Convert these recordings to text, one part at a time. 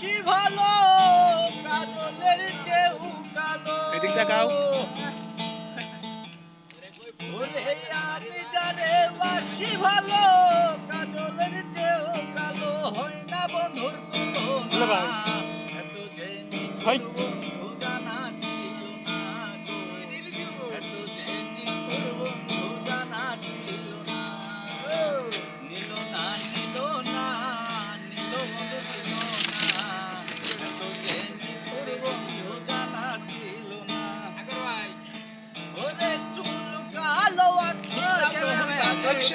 বাসি ভালো কাজলের চেউ কালো। এদিক দেখাও। ওরে আমি জানে বাসি ভালো কাজলের চেউ কালো, হয় না বন্ধুর তুলনা। এত যে নিঠুর বন্ধু জানা ছিল না গো, এত যে নিঠুর বন্ধু জানা ছিল না। নিল না নিল না নিল বন্ধু নিল না, এত যে নিঠুর বন্ধু জানা ছিল না। ওরে চুল কালো আখি কালো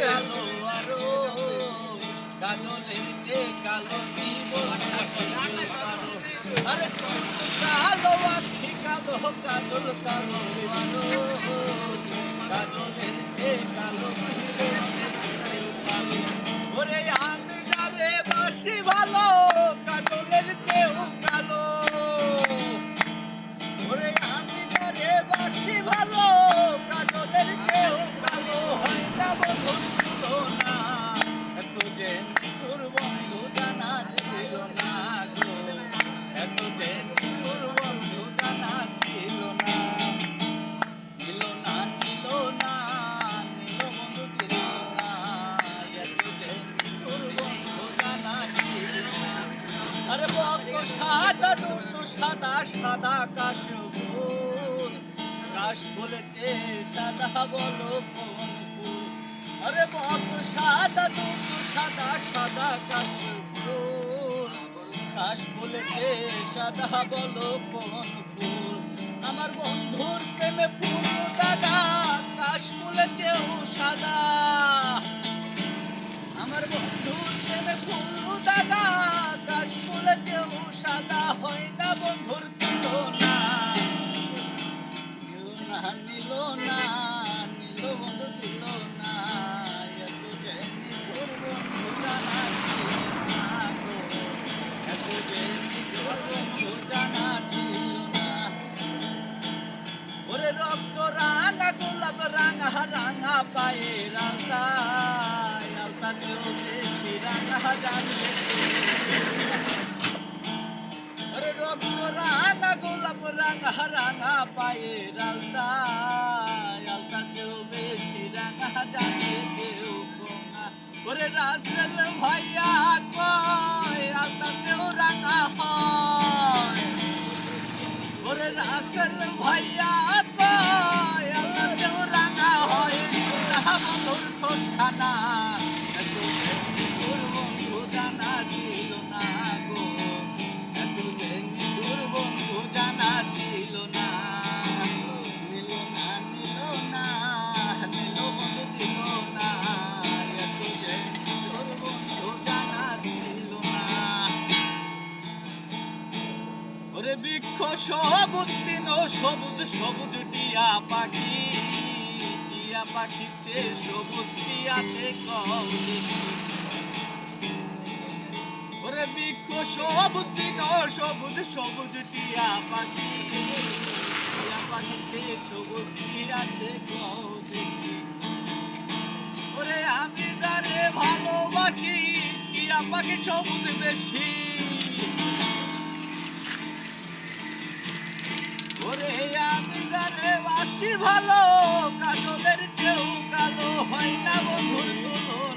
কালো আরো, কাজলের যে কালো জীবন পারো। আরে চুল কালো আখি কালো কাজল কালো আরো, কাজলের যে কালো জীবন পারো। ওরে আমি যারে বাসি ভালো কাজলের চেউ কালো। ওরে আমি যারে বাসি ভালো কাজলের চেউ কালো, হয় না বন্ধুর তুলনা। এত যে নিঠুর বন্ধু জানা ছিল না গো, এত যে নিঠুর বন্ধু জানা ছিল না। নিল না নিল না নিল বন্ধু দিল না, এত যে নিঠুর বন্ধু জানা ছিল না। আরে বক্ষ সাদা দুটো সাদা সাদা কাশফুল, কাশফুলেছে সাদা বলো কোন ফুল। আরে বক্ষ সাদা দুটো সাদা সাদা কাশফুল, কাশফুলেছে সাদা বলো কোন ফুল। আমার বন্ধুর প্রেমে ফুল দাদা কাশফুলেছেও সাদা, আমার বন্ধুর প্রেমে ফুল দাদা কাশফুলেছেও সাদা, হয় না বন্ধুর তুলনা। নিল না নিল না নিল বন্ধু দিল না, এত যে নিঠুর বন্ধু জানা ছিল না গো, এত যে নিঠুর বন্ধু জানা ছিল না। ওরে রক্ত রাঙা গোলাপ রাঙা রাঙা পায়ের আলতা, আলতাতেও বেশি রাঙা জানলে। ওরে রক্ত রাঙা গোলাপ রাঙা রাঙা পায়ের আলতা, আলতাতেও বেশি রাঙা জানলে কেউ কোনা। ওরে রাসেল ভাইয়া কয় আলতাতেও রাঙা হয়, ওরে রাসেল ভাইয়া কয় আলতাতেও রাঙা হয়। সোনা বন্ধুর ঠোঁটখানা এত যে নিঠুর বন্ধু জানা ছিল না গো, এত যে নিঠুর বন্ধু জানা ছিল না। নিল না নিল না নিল বন্ধু দিল না, এত যে নিঠুর বন্ধু জানা ছিল না। ওরে বৃক্ষ সবুজ দিন সবুজ সবুজ টিয়া পাখি, টিয়া পাখির চেয়ে সবুজ কি আছে কওলি। ওরে বৃক্ষ সবুজ দিন সবুজ সবুজ টিয়া পাখি, টিয়া পাখির চেয়ে সবুজ কি আছে কওলি। ওরে আমি যারে ভালোবাসি টিয়া পাখি সবুজ বেশি। ওরে আমি জানে বাসি ভালো কাজলের চেউ কালো, হয় না বন্ধুর তুলনা।